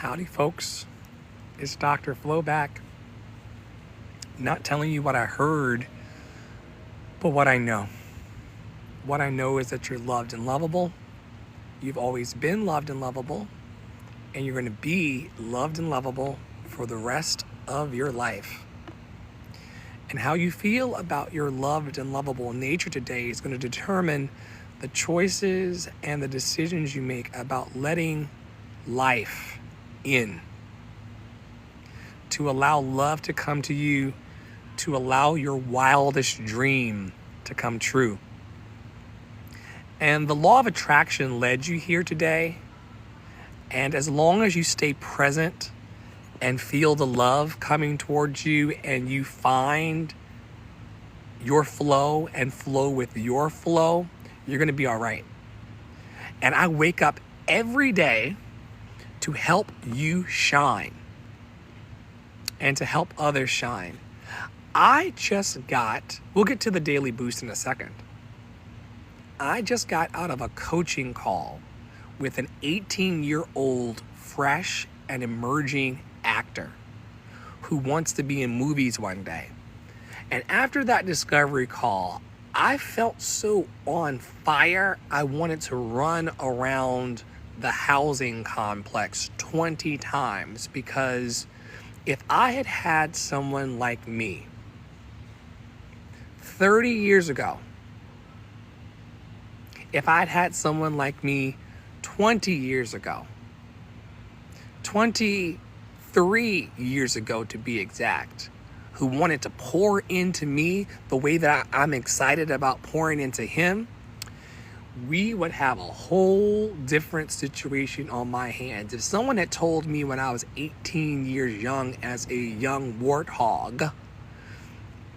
Howdy, folks. It's Dr. Flowback. Not telling you what I heard, but what I know. What I know is that you're loved and lovable. You've always been loved and lovable, and you're going to be loved and lovable for the rest of your life. And how you feel about your loved and lovable nature today is going to determine the choices and the decisions you make about letting life in, to allow love to come to you, to allow your wildest dream to come true. And the law of attraction led you here today. And as long as you stay present and feel the love coming towards you, and you find your flow and flow with your flow, you're going to be all right. And I wake up every day to help you shine and to help others shine. We'll get to the daily boost in a second. I just got out of a coaching call with an 18-year-old fresh and emerging actor who wants to be in movies one day. And after that discovery call, I felt so on fire, I wanted to run around the housing complex 20 times, because if I had had someone like me 30 years ago, if I'd had someone like me 20 years ago, 23 years ago to be exact, who wanted to pour into me the way that I'm excited about pouring into him, we would have a whole different situation on my hands. If someone had told me when I was 18 years young as a young warthog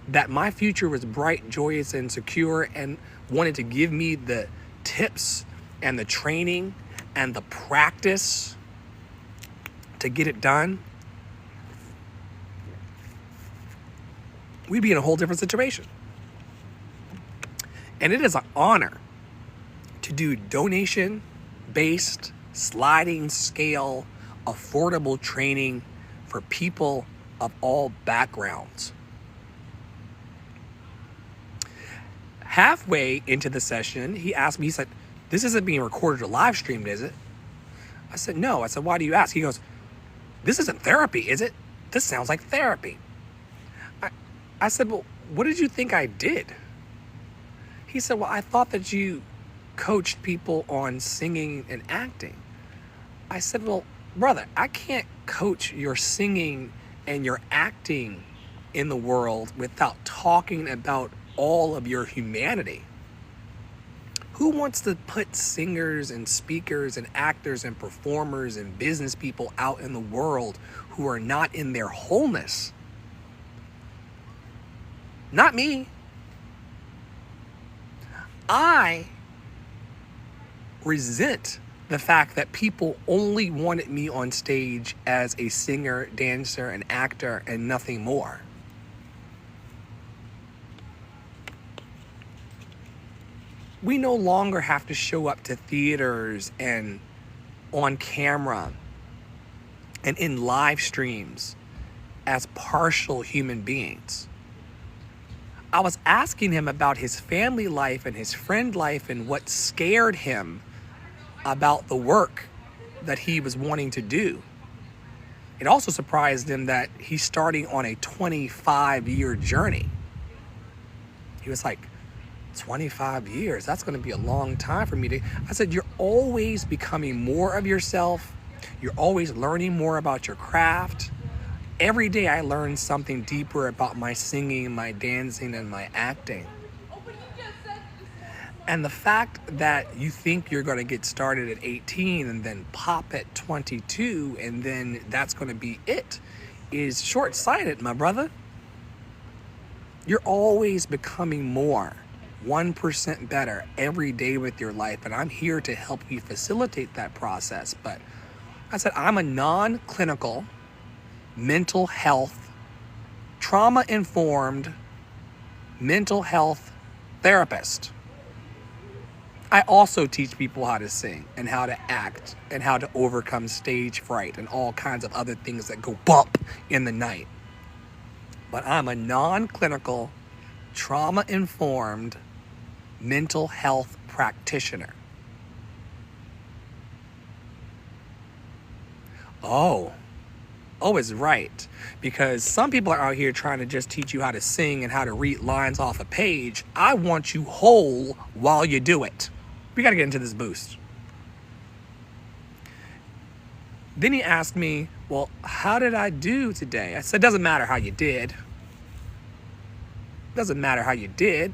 that my future was bright, joyous, and secure, and wanted to give me the tips and the training and the practice to get it done, we'd be in a whole different situation. And it is an honor to do donation-based, sliding scale, affordable training for people of all backgrounds. Halfway into the session, he asked me, he said, "This isn't being recorded or live streamed, is it?" I said, "No." I said, "Why do you ask?" He goes, "This isn't therapy, is it? This sounds like therapy." I said, "Well, what did you think I did?" He said, "Well, I thought that you coached people on singing and acting." I said, "Well, brother, I can't coach your singing and your acting in the world without talking about all of your humanity. Who wants to put singers and speakers and actors and performers and business people out in the world who are not in their wholeness? Not me. I resent the fact that people only wanted me on stage as a singer, dancer, and actor and nothing more. We no longer have to show up to theaters and on camera and in live streams as partial human beings. I was asking him about his family life and his friend life and what scared him about the work that he was wanting to do. It also surprised him that he's starting on a 25-year journey. He was like, 25 years, that's going to be a long time for me to... I said, "You're always becoming more of yourself. You're always learning more about your craft. Every day I learn something deeper about my singing, my dancing, and my acting. And the fact that you think you're going to get started at 18 and then pop at 22 and then that's going to be it is short-sighted, my brother. You're always becoming more, 1% better every day with your life, and I'm here to help you facilitate that process." But I said, I'm a non-clinical mental health, trauma-informed mental health therapist. I also teach people how to sing and how to act and how to overcome stage fright and all kinds of other things that go bump in the night. But I'm a non-clinical, trauma-informed mental health practitioner. Oh is right. Because some people are out here trying to just teach you how to sing and how to read lines off a page. I want you whole while you do it. We got to get into this boost. Then he asked me, well, how did I do today? I said, doesn't matter how you did. Doesn't matter how you did.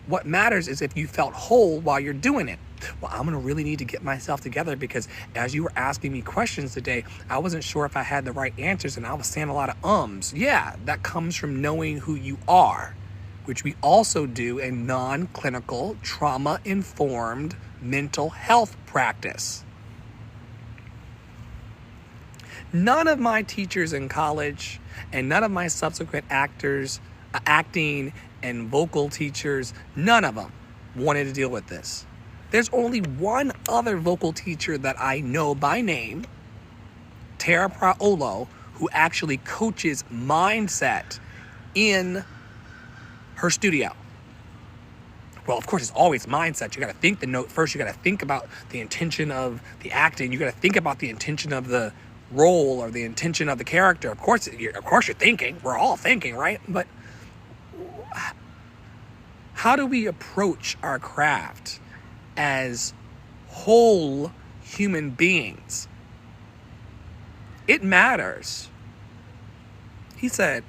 What matters is if you felt whole while you're doing it. Well, I'm going to really need to get myself together because as you were asking me questions today, I wasn't sure if I had the right answers and I was saying a lot of ums. Yeah, that comes from knowing who you are, which we also do in non-clinical, trauma-informed mental health practice. None of my teachers in college and none of my subsequent acting and vocal teachers, none of them wanted to deal with this. There's only one other vocal teacher that I know by name, Tara Praolo, who actually coaches mindset in her studio. Well, of course, it's always mindset. You got to think the note first. You got to think about the intention of the acting. You got to think about the intention of the role or the intention of the character. Of course, you're thinking. We're all thinking, right? But how do we approach our craft as whole human beings? It matters. He said,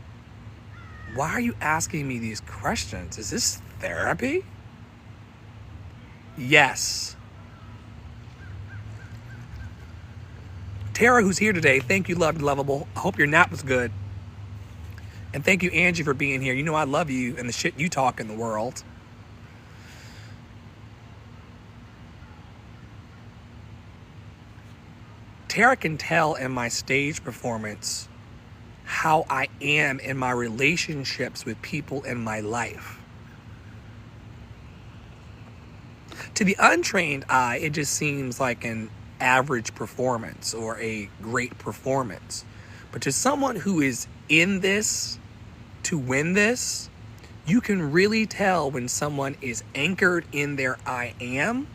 why are you asking me these questions? Is this therapy? Yes. Tara, who's here today, thank you, loved and lovable. I hope your nap was good. And thank you, Angie, for being here. You know I love you and the shit you talk in the world. Tara can tell in my stage performance how I am in my relationships with people in my life. To the untrained eye, it just seems like an average performance or a great performance. But to someone who is in this to win this, you can really tell when someone is anchored in their I am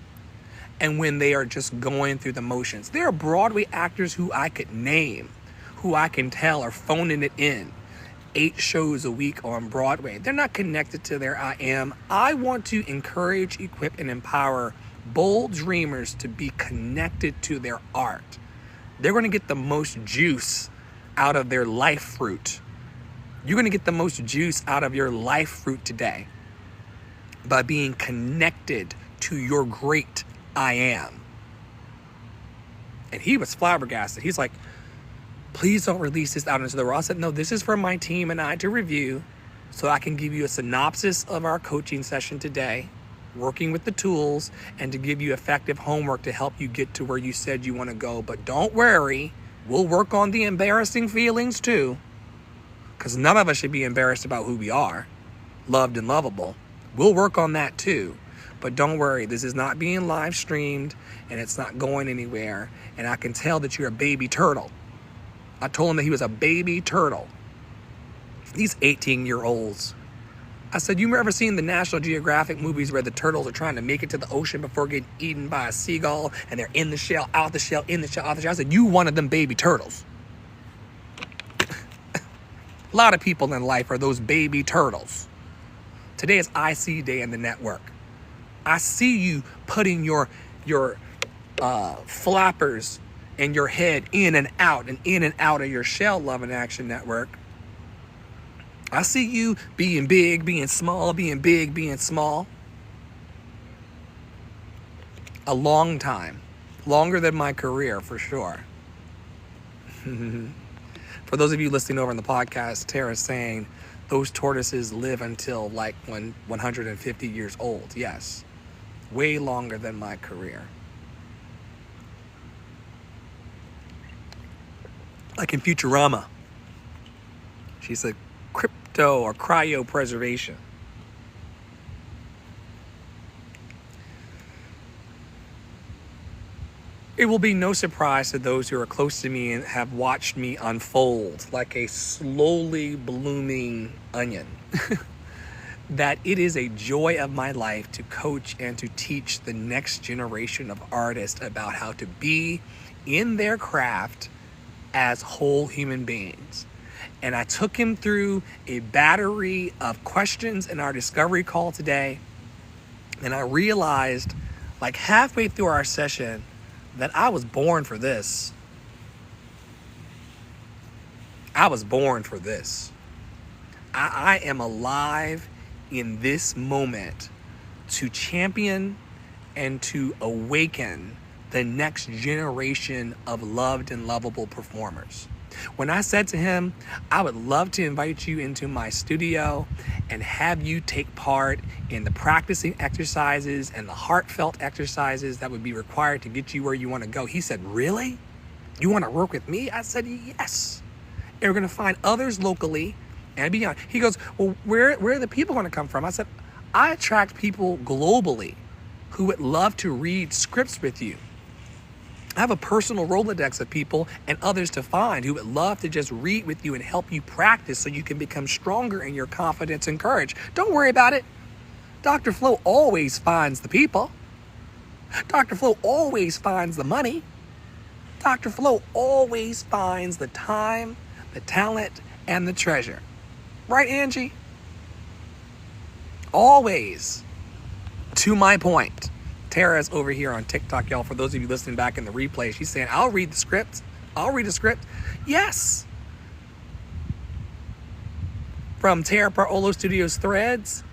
and when they are just going through the motions. There are Broadway actors who I could name, who I can tell are phoning it in. 8 shows a week on Broadway. They're not connected to their I am. I want to encourage, equip, and empower bold dreamers to be connected to their art. They're going to get the most juice out of their life fruit. You're going to get the most juice out of your life fruit today by being connected to your great I am. And he was flabbergasted. He's like, please don't release this out into the world. I said, no, this is for my team and I to review so I can give you a synopsis of our coaching session today, working with the tools, and to give you effective homework to help you get to where you said you want to go. But don't worry, we'll work on the embarrassing feelings too, because none of us should be embarrassed about who we are, loved and lovable. We'll work on that too. But don't worry, this is not being live streamed and it's not going anywhere. And I can tell that you're a baby turtle. I told him that he was a baby turtle. These 18-year-olds. I said, you ever seen the National Geographic movies where the turtles are trying to make it to the ocean before getting eaten by a seagull and they're in the shell, out the shell, in the shell, out the shell? I said, you one of them baby turtles. A lot of people in life are those baby turtles. Today is IC Day in the network. I see you putting your flappers and your head in and out of your shell, Love and Action Network. I see you being big, being small, being big, being small. A long time. Longer than my career, for sure. For those of you listening over on the podcast, Tara's saying those tortoises live until like 150 years old. Yes. Way longer than my career. Like in Futurama, she said crypto or cryopreservation. It will be no surprise to those who are close to me and have watched me unfold like a slowly blooming onion that it is a joy of my life to coach and to teach the next generation of artists about how to be in their craft as whole human beings. And I took him through a battery of questions in our discovery call today. And I realized, like halfway through our session, that I was born for this. I was born for this. I am alive in this moment to champion and to awaken the next generation of loved and lovable performers. When I said to him, I would love to invite you into my studio and have you take part in the practicing exercises and the heartfelt exercises that would be required to get you where you want to go, he said, really? You want to work with me? I said, yes. And we're going to find others locally and beyond. He goes, well, where are the people going to come from? I said, I attract people globally who would love to read scripts with you. I have a personal Rolodex of people and others to find who would love to just read with you and help you practice so you can become stronger in your confidence and courage. Don't worry about it. Dr. Flo always finds the people. Dr. Flo always finds the money. Dr. Flo always finds the time, the talent, and the treasure. Right, Angie? Always. To my point. Tara's over here on TikTok, y'all. For those of you listening back in the replay, she's saying, I'll read the script. I'll read the script. Yes. From Tara Parolo Studios Threads,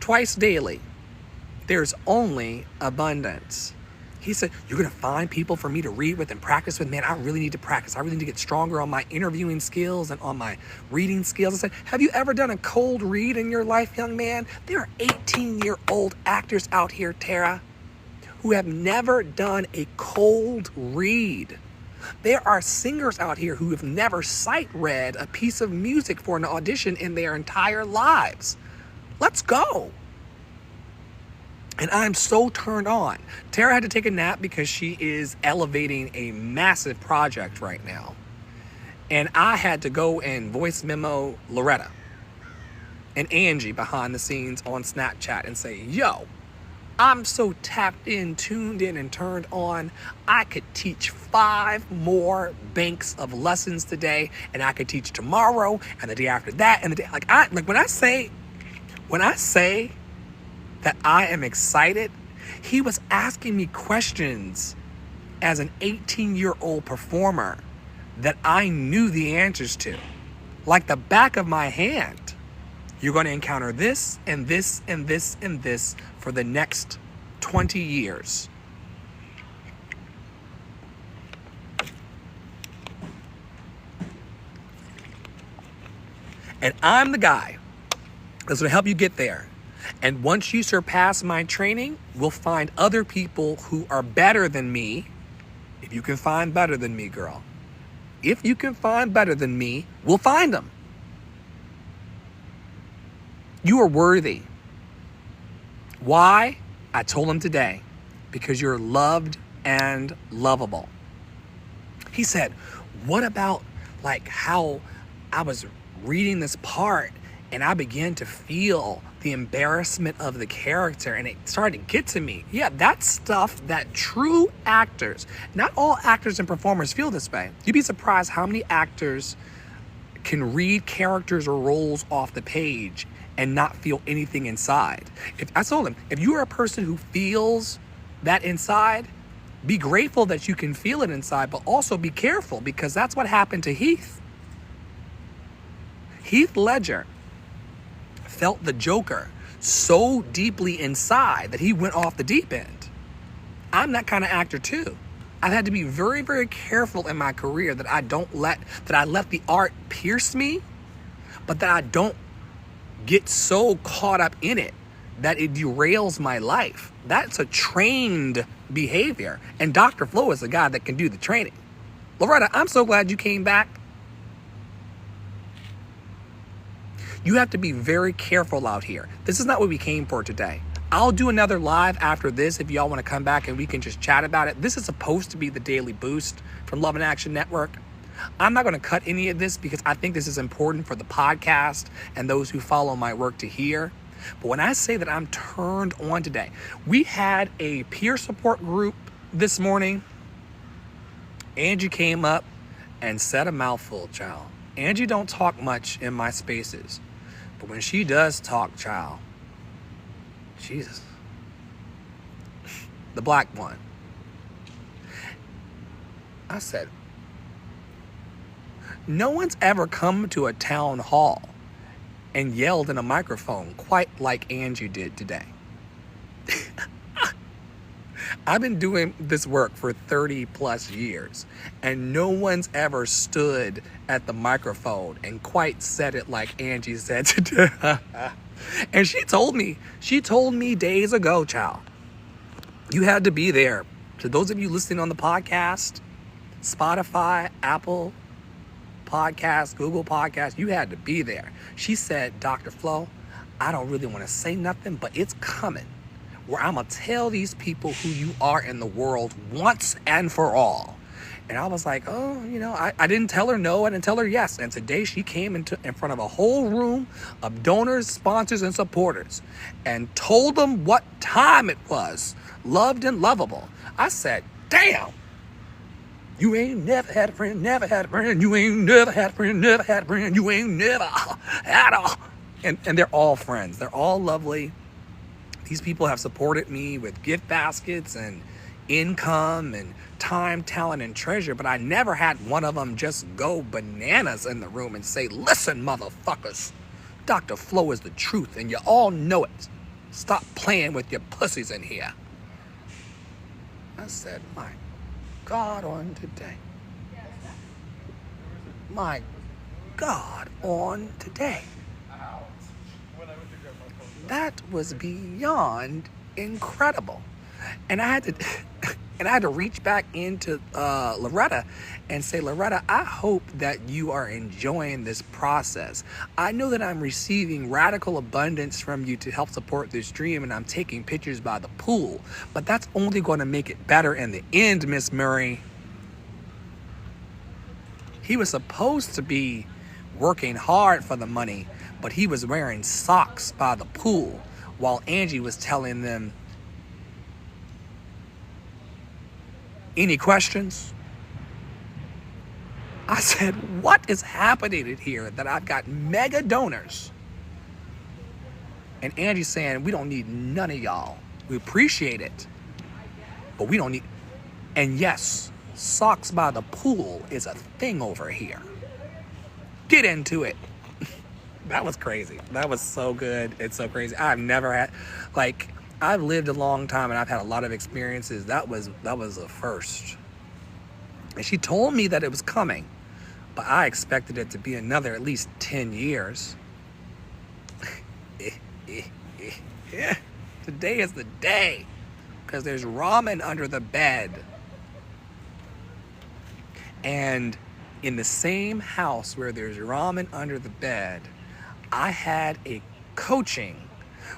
twice daily, there's only abundance. He said, you're going to find people for me to read with and practice with? Man, I really need to practice. I really need to get stronger on my interviewing skills and on my reading skills. I said, have you ever done a cold read in your life, young man? There are 18-year-old actors out here, Tara, who have never done a cold read. There are singers out here who have never sight read a piece of music for an audition in their entire lives. Let's go. And I'm so turned on. Tara had to take a nap because she is elevating a massive project right now. And I had to go and voice memo Loretta and Angie behind the scenes on Snapchat and say, yo, I'm so tapped in, tuned in, and turned on. I could teach 5 more banks of lessons today, and I could teach tomorrow and the day after that and the day. When I say that I am excited, he was asking me questions as an 18-year-old performer that I knew the answers to, like the back of my hand. You're going to encounter this and this and this and this for the next 20 years. And I'm the guy that's going to help you get there. And once you surpass my training, we'll find other people who are better than me. If you can find better than me, girl. If you can find better than me, we'll find them. You are worthy. Why? I told him today. Because you're loved and lovable. He said, what about how I was reading this part and I began to feel the embarrassment of the character and it started to get to me. Yeah, that's stuff that true actors, not all actors and performers feel this way. You'd be surprised how many actors can read characters or roles off the page and not feel anything inside. I told him, if you are a person who feels that inside, be grateful that you can feel it inside, but also be careful because that's what happened to Heath. Heath Ledger felt the Joker so deeply inside that he went off the deep end. I'm that kind of actor too. I've had to be very, very careful in my career that I let the art pierce me, but that I don't get so caught up in it that it derails my life. That's a trained behavior. And Dr. Flo is the guy that can do the training. Loretta, I'm so glad you came back. You have to be very careful out here. This is not what we came for today. I'll do another live after this if y'all want to come back and we can just chat about it. This is supposed to be the daily boost from Love and Action Network. I'm not going to cut any of this because I think this is important for the podcast and those who follow my work to hear. But when I say that I'm turned on today, we had a peer support group this morning. Angie came up and said a mouthful, child. Angie don't talk much in my spaces, but when she does talk, child, Jesus, the black one. I said, no one's ever come to a town hall and yelled in a microphone quite like Angie did today. I've been doing this work for 30 plus years, and no one's ever stood at the microphone and quite said it like Angie said today. And she told me days ago, child, you had to be there. To those of you listening on the podcast, Spotify, Apple Podcast, Google Podcast, you had to be there. She said, Dr. Flo, I don't really want to say nothing, but it's coming where I'm going to tell these people who you are in the world once and for all. And I was like, oh, I didn't tell her no, I didn't tell her yes. And today she came in front of a whole room of donors, sponsors, and supporters and told them what time it was, loved and lovable. I said, damn, you ain't never had a friend, never had a friend. You ain't never had a friend, never had a friend. You ain't never had a... And they're all friends. They're all lovely. These people have supported me with gift baskets and income and time, talent, and treasure, but I never had one of them just go bananas in the room and say, listen, motherfuckers, Dr. Flo is the truth, and you all know it. Stop playing with your pussies in here. I said, my God on today. My God on today. That was beyond incredible. And I had to reach back into Loretta and say, Loretta, I hope that you are enjoying this process. I know that I'm receiving radical abundance from you to help support this dream, and I'm taking pictures by the pool, but that's only going to make it better in the end, Miss Murray. He was supposed to be working hard for the money, but he was wearing socks by the pool while Angie was telling them, any questions? I said, what is happening here that I've got mega donors? And Angie's saying, we don't need none of y'all. We appreciate it, but we don't need... And yes, socks by the pool is a thing over here. Get into it. That was crazy. That was so good. It's so crazy. I've never had... I've lived a long time and I've had a lot of experiences. That was a first. And she told me that it was coming, but I expected it to be another at least 10 years. Yeah. Today is the day, because there's ramen under the bed. And in the same house where there's ramen under the bed, I had a coaching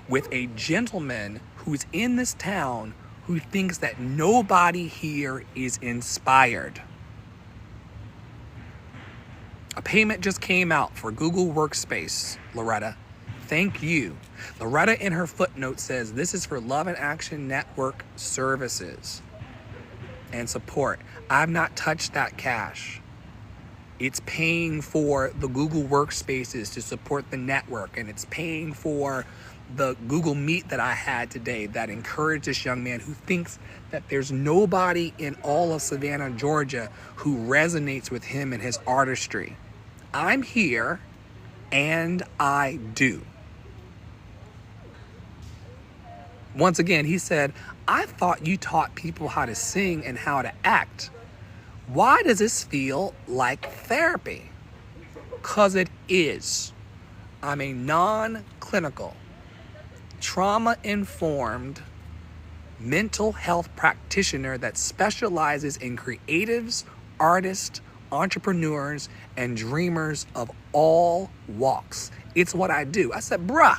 with a gentleman who's in this town who thinks that nobody here is inspired. A payment just came out for Google Workspace, Loretta. Thank you. Loretta in her footnote says this is for Love and Action Network services and support. I've not touched that cash. It's paying for the Google Workspaces to support the network, and it's paying for the Google Meet that I had today that encouraged this young man who thinks that there's nobody in all of Savannah, Georgia who resonates with him and his artistry. I'm here, and I do. Once again, he said, I thought you taught people how to sing and how to act. Why does this feel like therapy? 'Cause it is. I'm a non-clinical, trauma-informed mental health practitioner that specializes in creatives, artists, entrepreneurs, and dreamers of all walks. It's what I do. I said, bruh,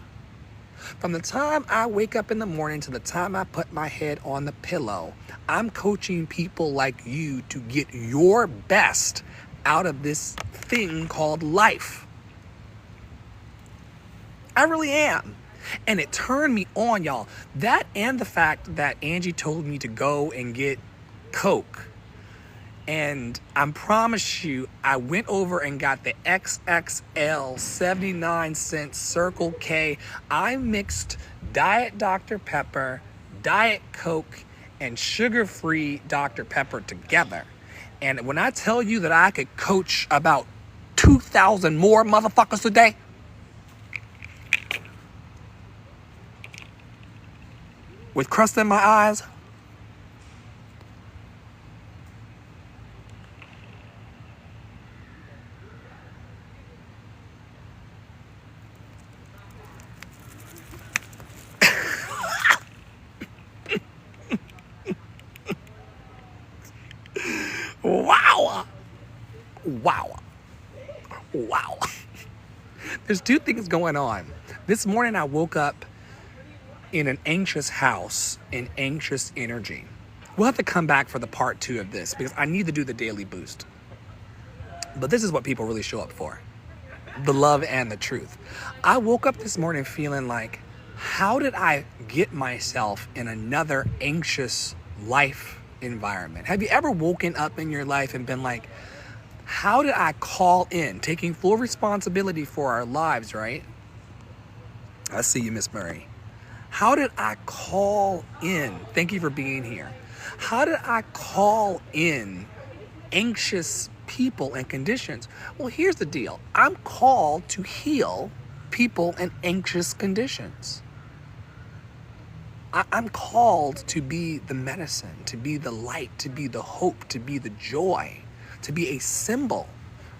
From the time I wake up in the morning to the time I put my head on the pillow, I'm coaching people like you to get your best out of this thing called life. I really am. And it turned me on, y'all. That and the fact that Angie told me to go and get Coke. And I promise you, I went over and got the XXL 79-cent Circle K. I mixed Diet Dr. Pepper, Diet Coke, and sugar-free Dr. Pepper together. And when I tell you that I could coach about 2,000 more motherfuckers a day, with crust in my eyes, wow. There's two things going on. This morning I woke up in an anxious house, in anxious energy. We'll have to come back for the part 2 of this because I need to do the daily boost. But this is what people really show up for. The love and the truth. I woke up this morning feeling like, how did I get myself in another anxious life environment? Have you ever woken up in your life and been like, how did I call in? Taking full responsibility for our lives, right? I see you, Miss Murray. How did I call in? Thank you for being here. How did I call in anxious people and conditions? Well, here's the deal. I'm called to heal people in anxious conditions. I'm called to be the medicine, to be the light, to be the hope, to be the joy, to be a symbol.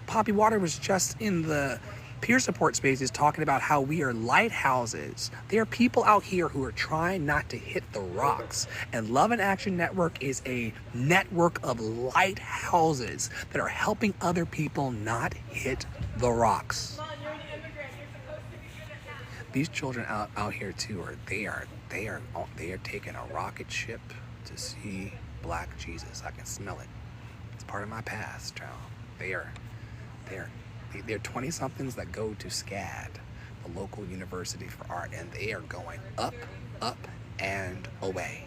Poppy Water was just in the peer support spaces talking about how we are lighthouses. There are people out here who are trying not to hit the rocks. And Love and Action Network is a network of lighthouses that are helping other people not hit the rocks. These children out here too they are taking a rocket ship to see Black Jesus. I can smell it. It's part of my past, child. They're 20-somethings that go to SCAD, the local university for art, and they are going up, and away.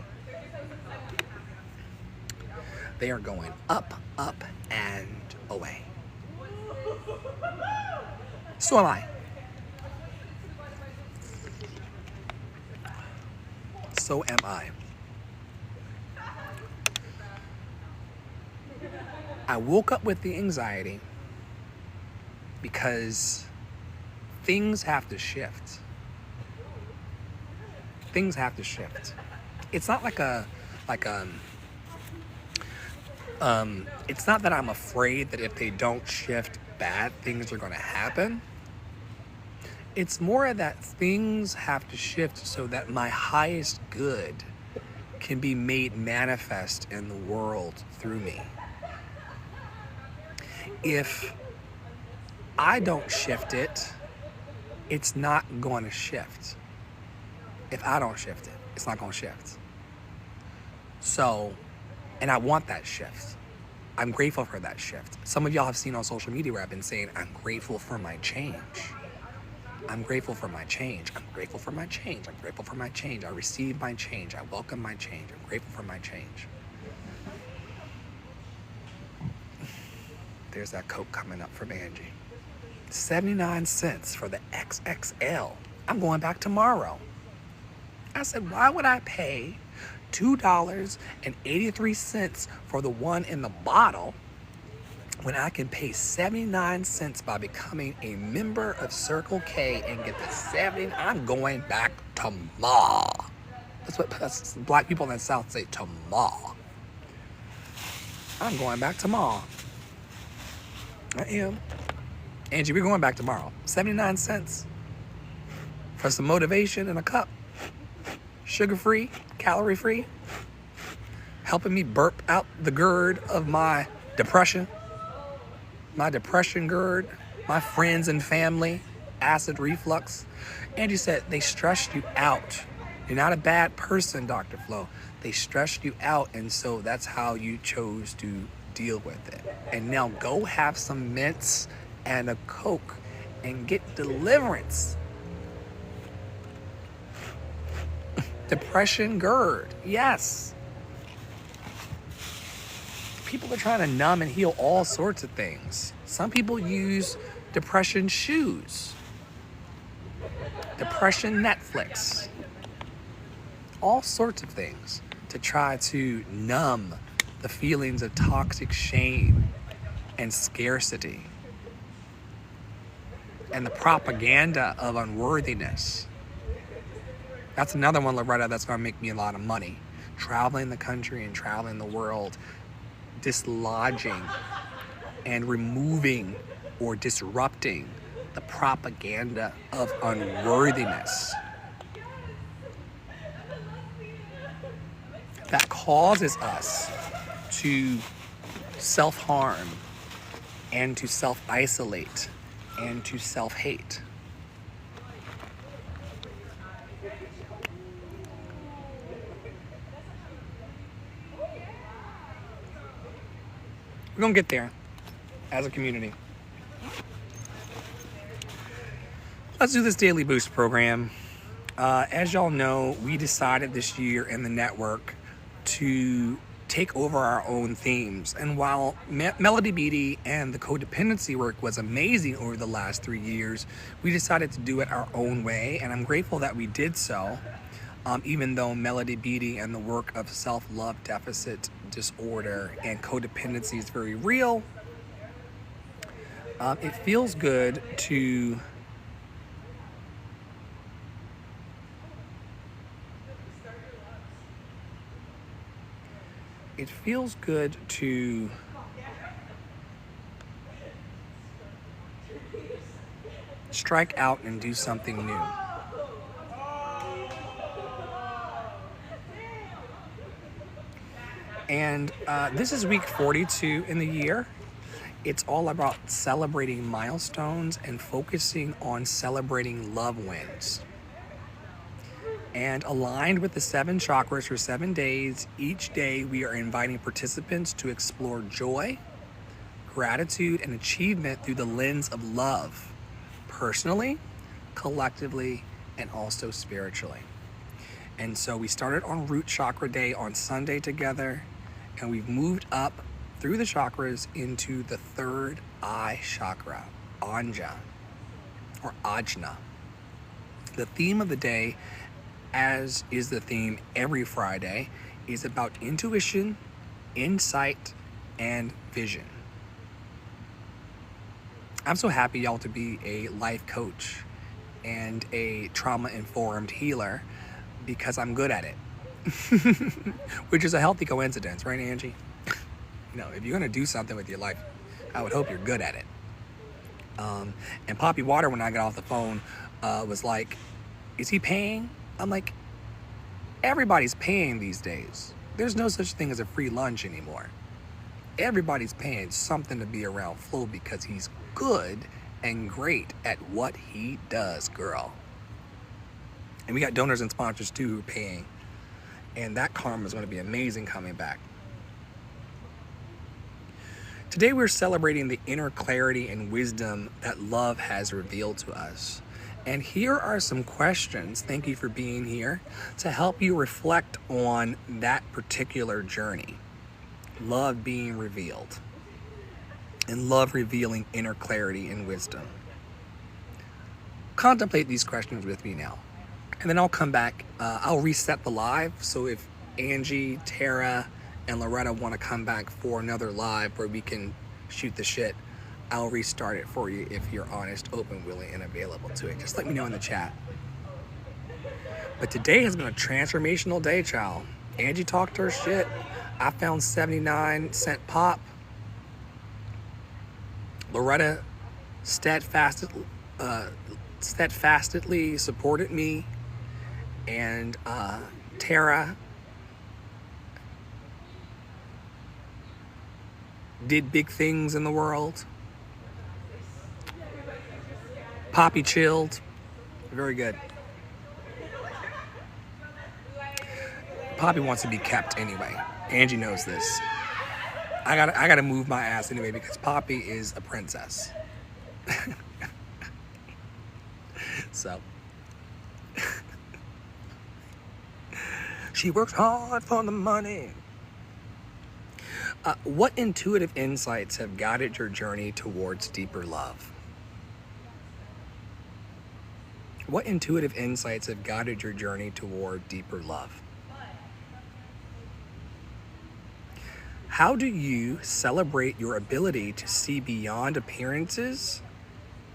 They are going up, and away. So am I. So am I. I woke up with the anxiety because things have to shift. Things have to shift. It's not it's not that I'm afraid that if they don't shift, bad things are going to happen. It's more that things have to shift so that my highest good can be made manifest in the world through me. If I don't shift it, it's not going to shift. If I don't shift it, it's not going to shift. So, and I want that shift. I'm grateful for that shift. Some of y'all have seen on social media where I've been saying, I'm grateful for my change. I'm grateful for my change. I'm grateful for my change. I'm grateful for my change. I receive my change. I welcome my change. I'm grateful for my change. There's that Coke coming up from Angie. 79 cents for the XXL. I'm going back tomorrow. I said, why would I pay $2.83 for the one in the bottle when I can pay 79 cents by becoming a member of Circle K and get the 70? I'm going back tomorrow. That's black people in the South say, tomorrow. I'm going back tomorrow. I am. Angie, we're going back tomorrow. 79 cents for some motivation in a cup. Sugar-free, calorie-free. Helping me burp out the GERD of my depression. My depression GERD. My friends and family acid reflux. Angie said they stressed you out. You're not a bad person, Dr. Flo. They stressed you out, and so that's how you chose to deal with it. And now go have some mints and a Coke and get deliverance. Depression GERD, yes. People are trying to numb and heal all sorts of things. Some people use depression shoes, depression Netflix, all sorts of things to try to numb the feelings of toxic shame and scarcity and the propaganda of unworthiness. That's another one, Loretta, that's going to make me a lot of money. Traveling the country and traveling the world, dislodging and removing or disrupting the propaganda of unworthiness that causes us to self-harm and to self-isolate and to self-hate. We're going to get there as a community. Let's do this Daily Boost program. As y'all know, we decided this year in the network to take over our own themes. And while Melody Beatty and the codependency work was amazing over the last 3 years, we decided to do it our own way. And I'm grateful that we did so. Even though Melody Beatty and the work of self-love deficit disorder and codependency is very real, it feels good to strike out and do something new. And this is week 42 in the year. It's all about celebrating milestones and focusing on celebrating love wins. And aligned with the 7 chakras for 7 days, each day we are inviting participants to explore joy, gratitude, and achievement through the lens of love, personally, collectively, and also spiritually. And so we started on Root Chakra Day on Sunday together, and we've moved up through the chakras into the third eye chakra, Anja, or Ajna. The theme of the day, as is the theme every Friday, is about intuition, insight, and vision. I'm so happy, y'all, to be a life coach and a trauma-informed healer because I'm good at it. Which is a healthy coincidence, right, Angie? You know, if you're gonna do something with your life, I would hope you're good at it. And Poppy Water, when I got off the phone, was like, is he paying? I'm like, everybody's paying these days. There's no such thing as a free lunch anymore. Everybody's paying something to be around Flo because he's good and great at what he does, girl. And we got donors and sponsors too who are paying. And that karma is going to be amazing coming back. Today we're celebrating the inner clarity and wisdom that love has revealed to us. And here are some questions, thank you for being here, to help you reflect on that particular journey. Love being revealed. And love revealing inner clarity and wisdom. Contemplate these questions with me now. And then I'll come back. I'll reset the live. So if Angie, Tara, and Loretta want to come back for another live where we can shoot the shit, I'll restart it for you if you're honest, open, willing, and available to it. Just let me know in the chat. But today has been a transformational day, child. Angie talked her shit. I found 79-cent pop. Loretta steadfastly supported me. And Tara did big things in the world. Poppy chilled. Very good. Poppy wants to be kept anyway. Angie knows this. I gotta move my ass anyway because Poppy is a princess. So she works hard for the money. What intuitive insights have guided your journey towards deeper love? What intuitive insights have guided your journey toward deeper love? How do you celebrate your ability to see beyond appearances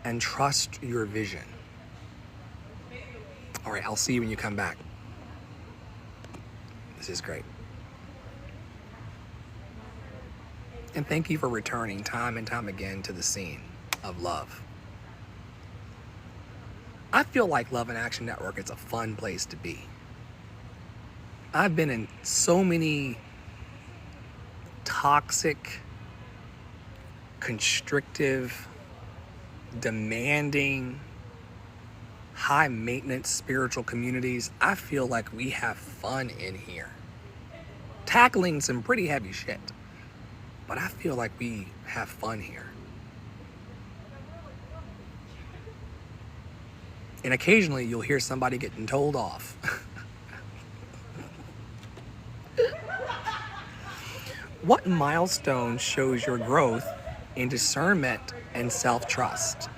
and trust your vision? All right, I'll see you when you come back. This is great. And thank you for returning time and time again to the scene of love. I feel like Love in Action Network is a fun place to be. I've been in so many toxic, constrictive, demanding, high maintenance spiritual communities. I feel like we have fun in here. Tackling some pretty heavy shit. But I feel like we have fun here. And occasionally you'll hear somebody getting told off. What milestone shows your growth in discernment and self-trust?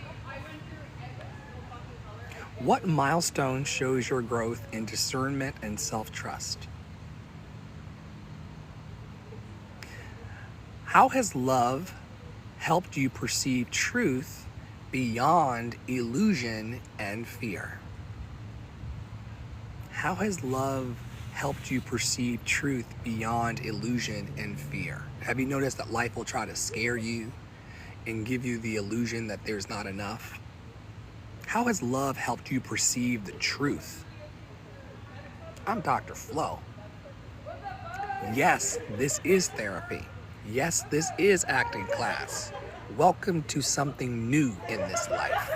What milestone shows your growth in discernment and self-trust? How has love helped you perceive truth beyond illusion and fear? How has love helped you perceive truth beyond illusion and fear? Have you noticed that life will try to scare you and give you the illusion that there's not enough? How has love helped you perceive the truth? I'm Dr. Flo. Yes, this is therapy. Yes, this is acting class. Welcome to something new in this life.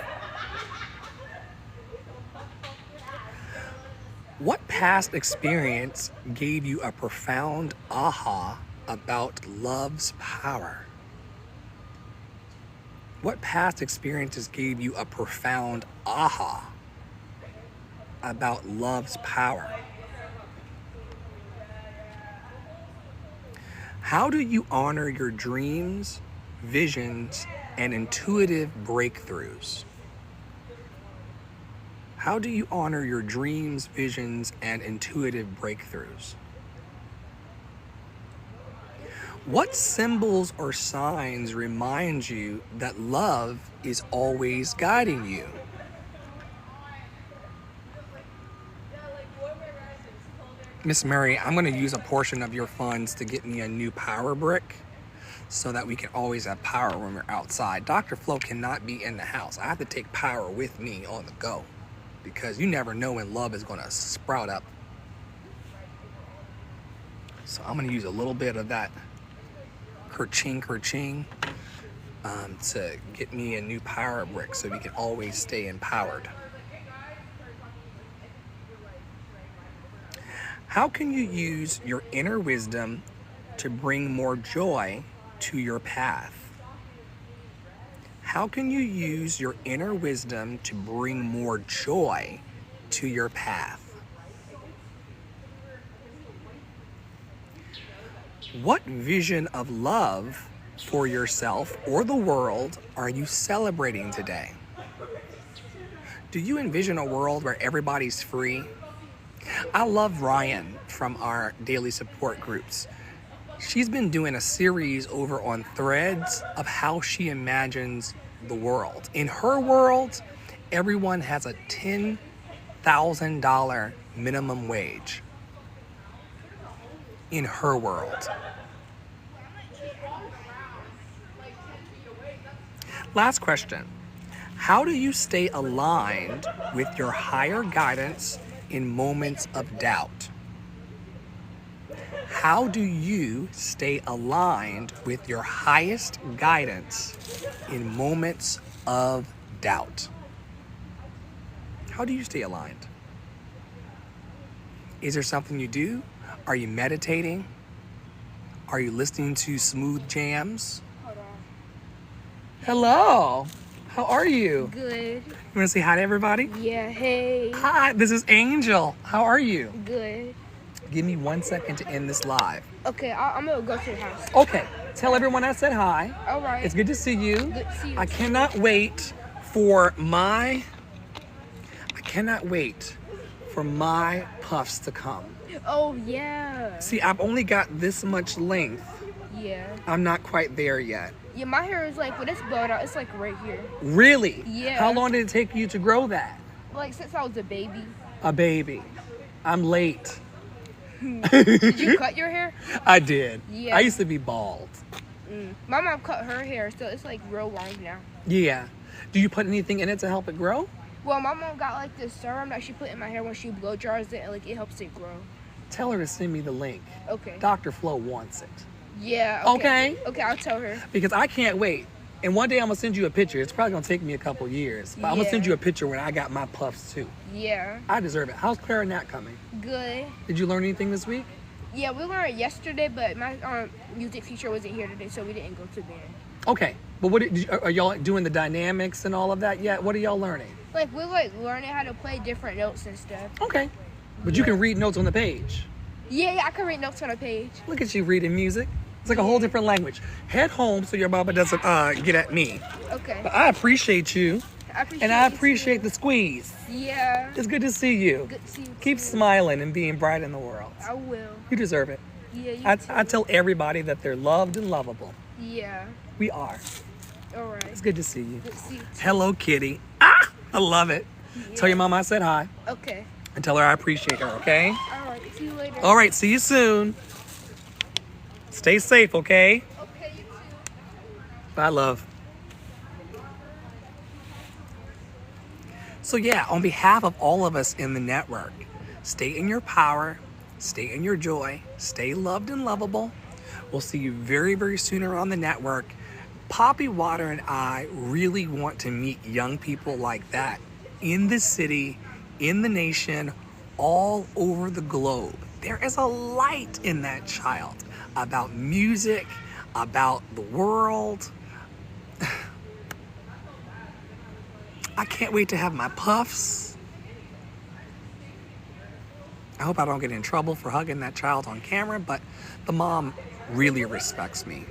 What past experience gave you a profound aha about love's power? What past experiences gave you a profound aha about love's power? How do you honor your dreams, visions, and intuitive breakthroughs? How do you honor your dreams, visions, and intuitive breakthroughs? What symbols or signs remind you that love is always guiding you? Miss Mary, I'm going to use a portion of your funds to get me a new power brick so that we can always have power when we're outside. Dr. Flo cannot be in the house. I have to take power with me on the go because you never know when love is going to sprout up. So I'm going to use a little bit of that kerching to get me a new power brick so we can always stay empowered. How can you use your inner wisdom to bring more joy to your path? How can you use your inner wisdom to bring more joy to your path? What vision of love for yourself or the world are you celebrating today? Do you envision a world where everybody's free? I love Ryan from our daily support groups. She's been doing a series over on Threads of how she imagines the world. In her world, everyone has a $10,000 minimum wage. In her world. Last question. How do you stay aligned with your higher guidance in moments of doubt? How do you stay aligned with your highest guidance in moments of doubt? How do you stay aligned? Is there something you do? Are you meditating? Are you listening to smooth jams? Hold on. Hello. How are you? Good. You want to say hi to everybody? Yeah, hey. Hi, this is Angel. How are you? Good. Give me 1 second to end this live. Okay, I'm gonna go to the house. Okay, tell everyone I said hi. All right. It's good to see you. Good to see you. I cannot wait for my puffs to come. Oh, yeah. See, I've only got this much length. Yeah. I'm not quite there yet. Yeah, my hair is like, when it's blown out, it's like right here. Really? Yeah. How long did it take you to grow that? Like, since I was a baby. A baby. I'm late. Did you cut your hair? I did. Yeah. I used to be bald. My mom cut her hair, so it's like real long now. Yeah. Do you put anything in it to help it grow? Well, my mom got like this serum that she put in my hair when she blow dries it, and like it helps it grow. Tell her to send me the link. Okay. Dr. Flo wants it. Yeah. Okay. Okay, I'll tell her. Because I can't wait. And one day I'm going to send you a picture. It's probably going to take me a couple years. But I'm going to send you a picture when I got my puffs too. Yeah. I deserve it. How's Clara Nat coming? Good. Did you learn anything this week? Yeah, we learned yesterday, but my music teacher wasn't here today, so we didn't go to band. Okay. But are y'all doing the dynamics and all of that yet? What are y'all learning? Like, we're like learning how to play different notes and stuff. Okay. But you can read notes on the page. Yeah, I can read notes on a page. Look at you reading music. It's like a whole different language. Head home so your mama doesn't get at me. Okay. But I appreciate you. I appreciate the squeeze. Yeah. It's good to see you. Good to see you. Keep smiling and being bright in the world. I will. You deserve it. Yeah, you I tell everybody that they're loved and lovable. Yeah. We are. All right. It's good to see you. Good to see you too. Hello, kitty. Ah, I love it. Yeah. Tell your mama I said hi. Okay. And tell her I appreciate her, okay? All right. See you later. All right, see you soon. Stay safe, okay? Okay, you too. Bye, love. So yeah, on behalf of all of us in the network, stay in your power, stay in your joy, stay loved and lovable. We'll see you very, very soon around the network. Poppy Water and I really want to meet young people like that in the city, in the nation, all over the globe. There is a light in that child about music, about the world. I can't wait to have my puffs. I hope I don't get in trouble for hugging that child on camera, but the mom really respects me.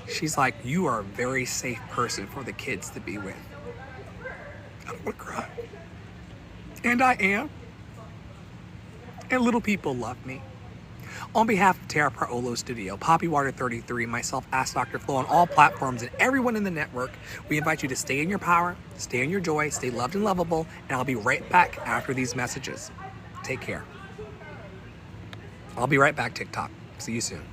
She's like, you are a very safe person for the kids to be with. I don't want to cry. And I am. And little people love me. On behalf of Terra Paolo Studio, Poppy Water 33, myself, Ask Dr. Flo, on all platforms, and everyone in the network, we invite you to stay in your power, stay in your joy, stay loved and lovable, and I'll be right back after these messages. Take care. I'll be right back, TikTok. See you soon.